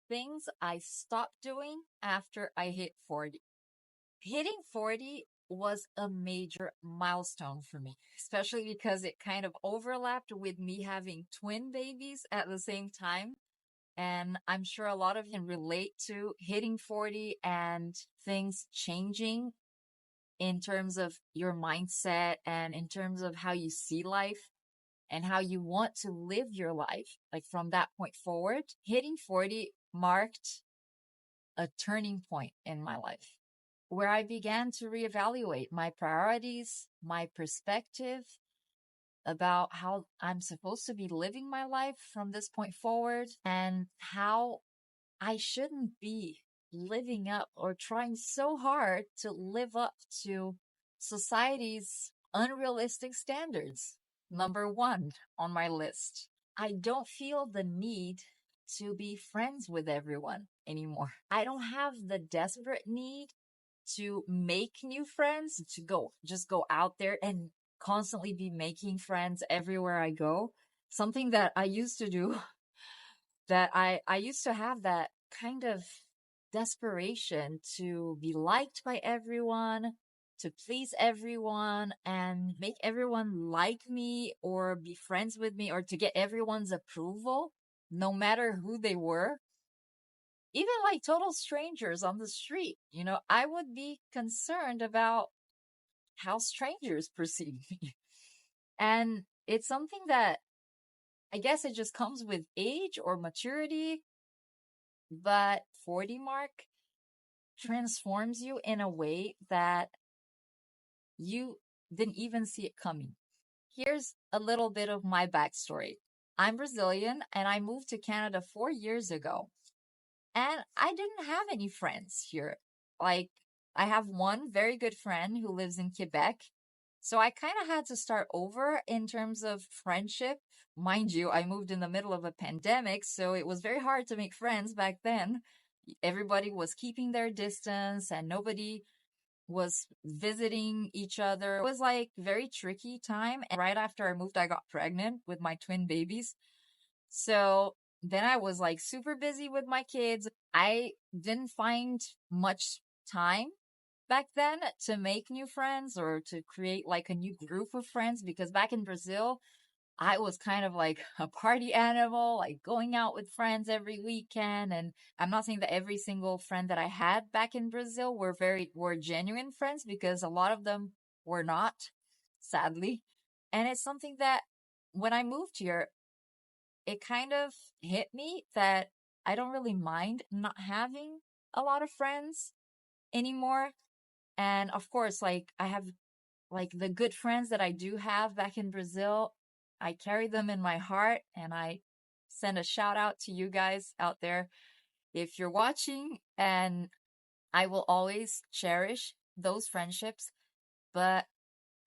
things I stopped doing after I hit 40. Hitting 40 was a major milestone for me, especially because it kind of overlapped with me having twin babies at the same time. And I'm sure a lot of you can relate to hitting 40 and things changing in terms of your mindset and in terms of how you see life and how you want to live your life. Like from that point forward, hitting 40 marked a turning point in my life where I began to reevaluate my priorities, my perspective about how I'm supposed to be living my life from this point forward, and how I shouldn't be living up or trying so hard to live up to society's unrealistic standards. Number one on my list, I don't feel the need to be friends with everyone anymore. I don't have the desperate need to make new friends, to just go out there and constantly be making friends everywhere I go. Something that I used to do, that I used to have that kind of desperation to be liked by everyone, to please everyone and make everyone like me or be friends with me or to get everyone's approval, no matter who they were. Even like total strangers on the street, I would be concerned about how strangers perceive me. And it's something that I guess it just comes with age or maturity, but 40 mark transforms you in a way that you didn't even see it coming. Here's a little bit of my backstory. I'm Brazilian and I moved to Canada 4 years ago. And I didn't have any friends here. Like, I have one very good friend who lives in Quebec. So I kind of had to start over in terms of friendship. Mind you, I moved in the middle of a pandemic, so it was very hard to make friends back then. Everybody was keeping their distance and nobody was visiting each other. It was like very tricky time. And right after I moved, I got pregnant with my twin babies. So then I was like super busy with my kids. I didn't find much time back then to make new friends or to create like a new group of friends, because back in Brazil, I was kind of like a party animal, like going out with friends every weekend. And I'm not saying that every single friend that I had back in Brazil were genuine friends, because a lot of them were not, sadly. And it's something that when I moved here, it kind of hit me that I don't really mind not having a lot of friends anymore. And of course, like I have like the good friends that I do have back in Brazil, I carry them in my heart, and I send a shout out to you guys out there if you're watching, and I will always cherish those friendships. But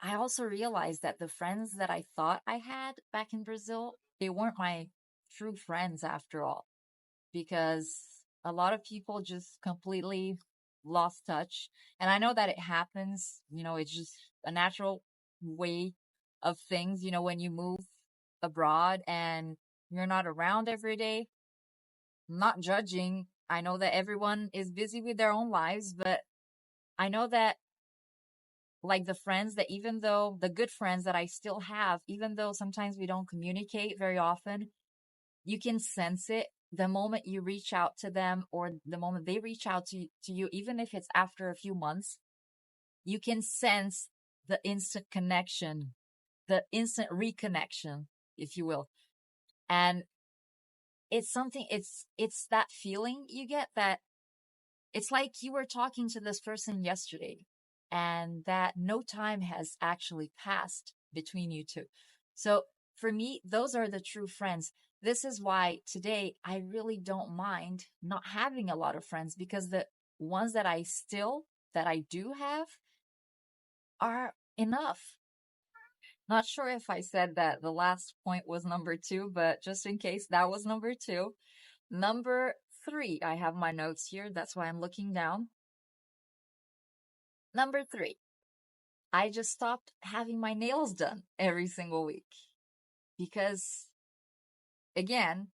I also realized that the friends that I thought I had back in Brazil, they weren't my true friends after all, because a lot of people just completely lost touch. And I know that it happens, it's just a natural way of things, when you move abroad and you're not around every day. I'm not judging. I know that everyone is busy with their own lives, but I know that like the friends that, even though the good friends that I still have, even though sometimes we don't communicate very often, you can sense it the moment you reach out to them or the moment they reach out to you, even if it's after a few months. You can sense the instant connection, the instant reconnection, if you will. And it's something, it's that feeling you get that it's like you were talking to this person yesterday and that no time has actually passed between you two. So for me, those are the true friends. This is why today I really don't mind not having a lot of friends, because the ones that I do have are enough. Not sure if I said that the last point was number two, but just in case, that was number two. Number three, I have my notes here. That's why I'm looking down. Number three, I just stopped having my nails done every single week because, again,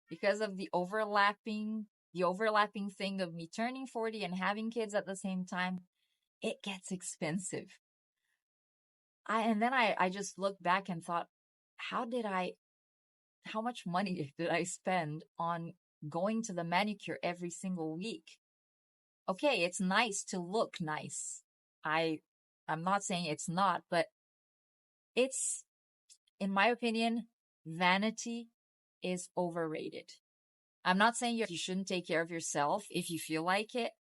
because of the overlapping the overlapping thing of me turning 40 and having kids at the same time, it gets expensive. And then I just looked back and thought, how much money did I spend on going to the manicure every single week? Okay, it's nice to look nice. I'm not saying it's not, but it's, in my opinion, vanity is overrated. I'm not saying you shouldn't take care of yourself if you feel like it.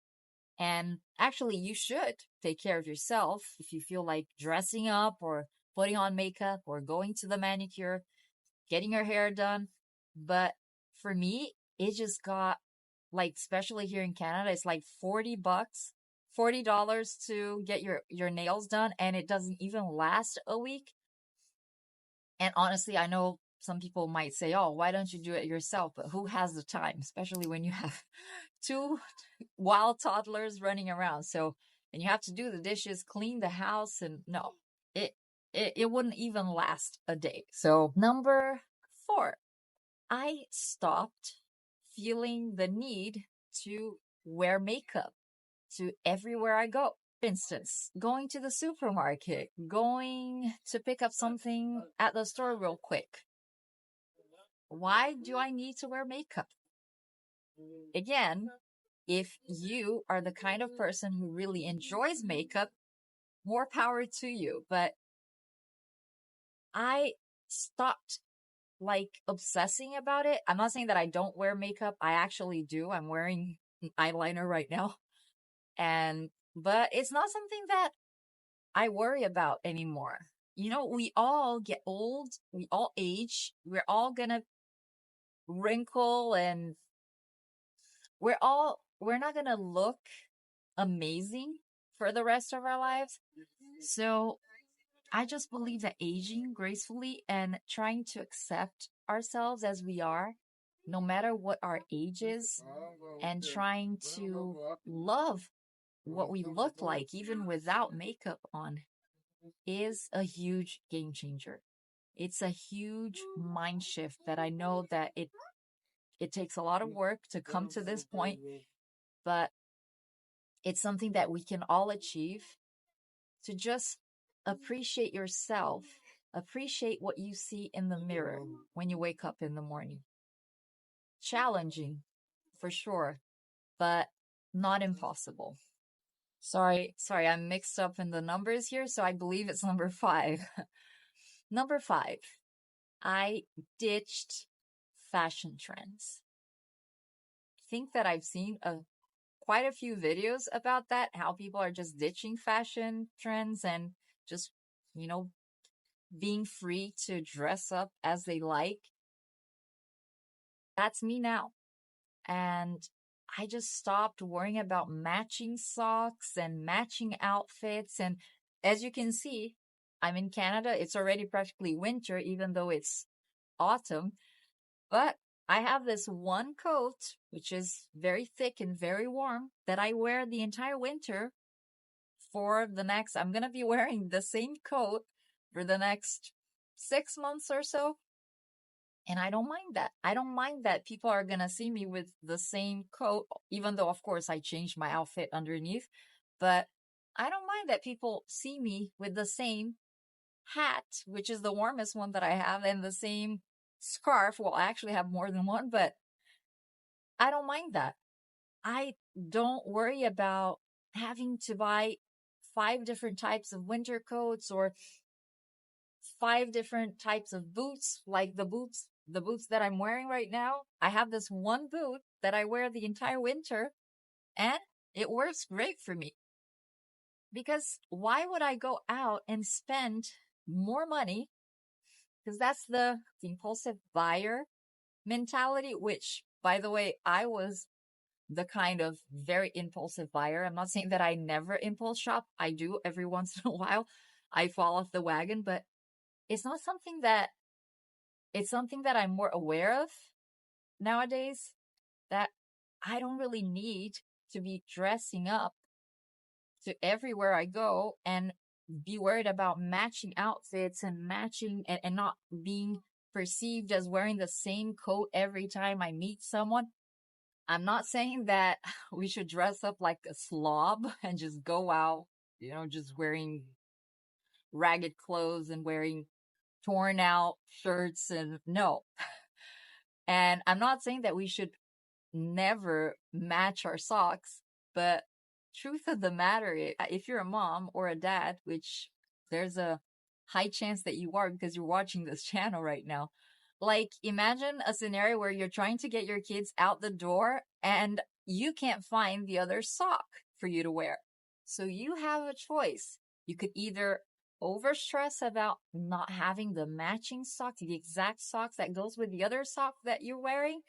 And actually, you should take care of yourself if you feel like dressing up or putting on makeup or going to the manicure, getting your hair done. But for me, it just got like, especially here in Canada, it's like $40, $40 to get your nails done, and it doesn't even last a week. And honestly, I know some people might say, oh, why don't you do it yourself? But who has the time, especially when you have two wild toddlers running around? So, and you have to do the dishes, clean the house, and no, it, it wouldn't even last a day. So, number 4, I stopped feeling the need to wear makeup to everywhere I go. For instance, going to the supermarket, going to pick up something at the store real quick. Why do I need to wear makeup? Again, if you are the kind of person who really enjoys makeup, more power to you. But I stopped like obsessing about it. I'm not saying that I don't wear makeup. I actually do. I'm wearing eyeliner right now. But it's not something that I worry about anymore. You know, we all get old, we all age, we're all gonna wrinkle, and we're not gonna look amazing for the rest of our lives. So I just believe that aging gracefully and trying to accept ourselves as we are, no matter what our age is, and trying to love what we look like, even without makeup on, is a huge game changer. It's a huge mind shift that I know that it takes a lot of work to come to this point, but it's something that we can all achieve, to just appreciate yourself, appreciate what you see in the mirror when you wake up in the morning. Challenging, for sure, but not impossible. Sorry, I'm mixed up in the numbers here, so I believe it's number 5. Number 5, I ditched fashion trends. I think that I've seen quite a few videos about that, how people are just ditching fashion trends and just, you know, being free to dress up as they like. That's me now. And I just stopped worrying about matching socks and matching outfits. And as you can see, I'm in Canada. It's already practically winter, even though it's autumn. But I have this one coat, which is very thick and very warm, that I wear the entire winter for the next, I'm going to be wearing the same coat for the next 6 months or so. And I don't mind that. I don't mind that people are going to see me with the same coat, even though, of course, I changed my outfit underneath. But I don't mind that people see me with the same hat, which is the warmest one that I have, and the same scarf. Well, I actually have more than one, but I don't mind that. I don't worry about having to buy 5 different types of winter coats or 5 different types of boots, like the boots that I'm wearing right now. I have this one boot that I wear the entire winter, and it works great for me. Because why would I go out and spend more money? Because that's the impulsive buyer mentality, which, by the way, I was the kind of very impulsive buyer. I'm not saying that I never impulse shop. I do every once in a while. I fall off the wagon, but it's not something that, it's something that I'm more aware of nowadays, that I don't really need to be dressing up to everywhere I go and be worried about matching outfits and matching and not being perceived as wearing the same coat every time I meet someone. I'm not saying that we should dress up like a slob and just go out, just wearing ragged clothes and wearing torn out shirts and no. And I'm not saying that we should never match our socks, but truth of the matter is, if you're a mom or a dad, which there's a high chance that you are because you're watching this channel right now, like imagine a scenario where you're trying to get your kids out the door and you can't find the other sock for you to wear. So you have a choice. You could either over stress about not having the matching sock, the exact socks that goes with the other sock that you're wearing,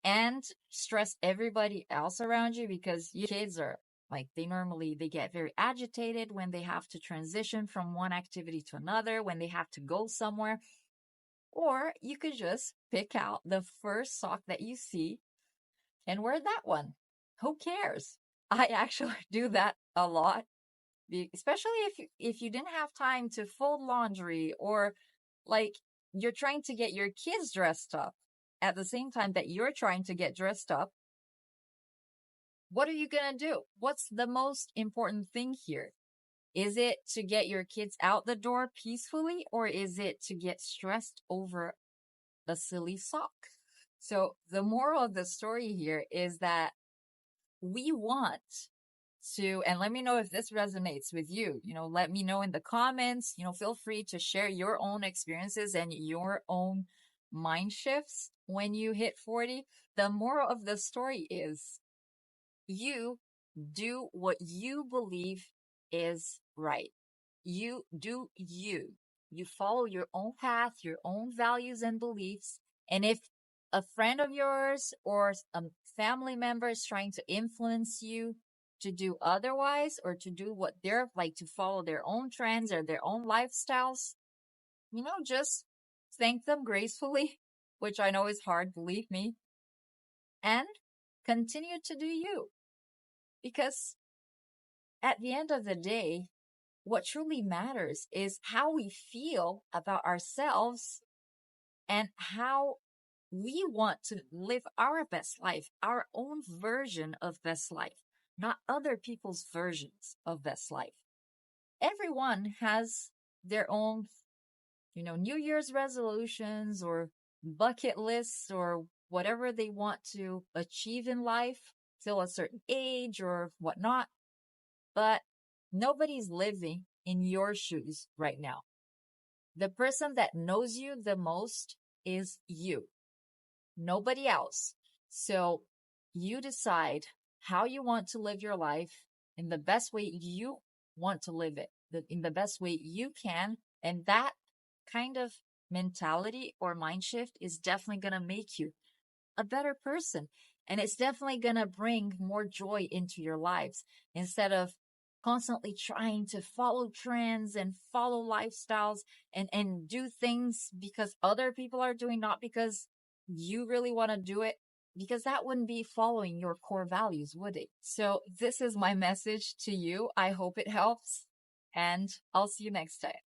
and stress everybody else around you because your kids are like they get very agitated when they have to transition from one activity to another, when they have to go somewhere. Or you could just pick out the first sock that you see and wear that one. Who cares? I actually do that a lot, especially if you didn't have time to fold laundry, or like you're trying to get your kids dressed up at the same time that you're trying to get dressed up. What are you going to do? What's the most important thing here? Is it to get your kids out the door peacefully, or is it to get stressed over a silly sock? So the moral of the story here is that we want to, and let me know if this resonates with you. Let me know in the comments. Feel free to share your own experiences and your own mind shifts when you hit 40. The moral of the story is you do what you believe is right. You do you. You follow your own path, your own values and beliefs. And if a friend of yours or a family member is trying to influence you to do otherwise, or to do what they're like, to follow their own trends or their own lifestyles, just thank them gracefully, which I know is hard, believe me, and continue to do you. Because at the end of the day, what truly matters is how we feel about ourselves and how we want to live our best life, our own version of best life, not other people's versions of best life. Everyone has their own, New Year's resolutions or bucket lists or whatever they want to achieve in life till a certain age or whatnot. But nobody's living in your shoes right now. The person that knows you the most is you, nobody else. So you decide how you want to live your life in the best way you want to live it, in the best way you can. And that kind of mentality or mind shift is definitely going to make you a better person. And it's definitely going to bring more joy into your lives instead of constantly trying to follow trends and follow lifestyles and do things because other people are doing, not because you really want to do it, because that wouldn't be following your core values, would it? So this is my message to you. I hope it helps, and I'll see you next time.